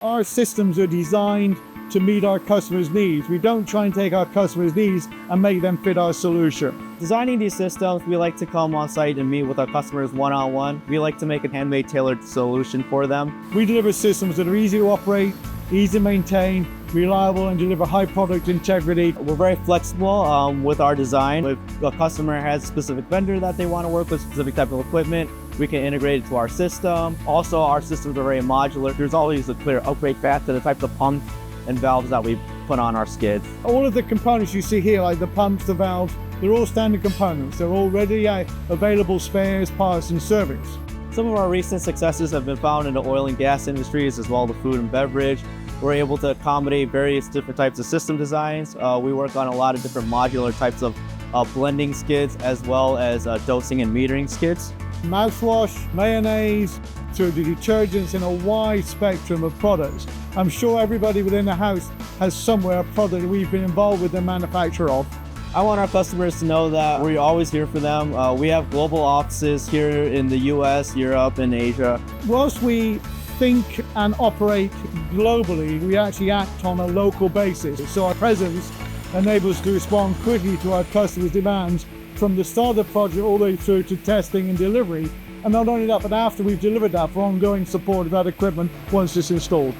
Our systems are designed to meet our customers' needs. We don't try and take our customers' needs and make them fit our solution. Designing these systems, we like to come on site and meet with our customers one-on-one. We like to make a handmade tailored solution for them. We deliver systems that are easy to operate, easy to maintain, reliable, and deliver high product integrity. We're very flexible with our design. If a customer has a specific vendor that they want to work with, specific type of equipment, we can integrate it to our system. Also, our systems are very modular. There's always a clear upgrade path to the types of pumps and valves that we put on our skids. All of the components you see here, like the pumps, the valves, they're all standard components. They're all ready available spares, parts, and service. Some of our recent successes have been found in the oil and gas industries as well as the food and beverage. We're able to accommodate various different types of system designs. We work on a lot of different modular types of blending skids as well as dosing and metering skids. Mouthwash, mayonnaise, to the detergents in a wide spectrum of products. I'm sure everybody within the house has somewhere a product we've been involved with the manufacture of. I want our customers to know that we're always here for them. We have global offices here in the US, Europe, and Asia. Whilst we think and operate globally, we actually act on a local basis. So our presence enables us to respond quickly to our customers' demands from the start of the project all the way through to testing and delivery. And not only that, but after we've delivered that, for ongoing support of that equipment once it's installed.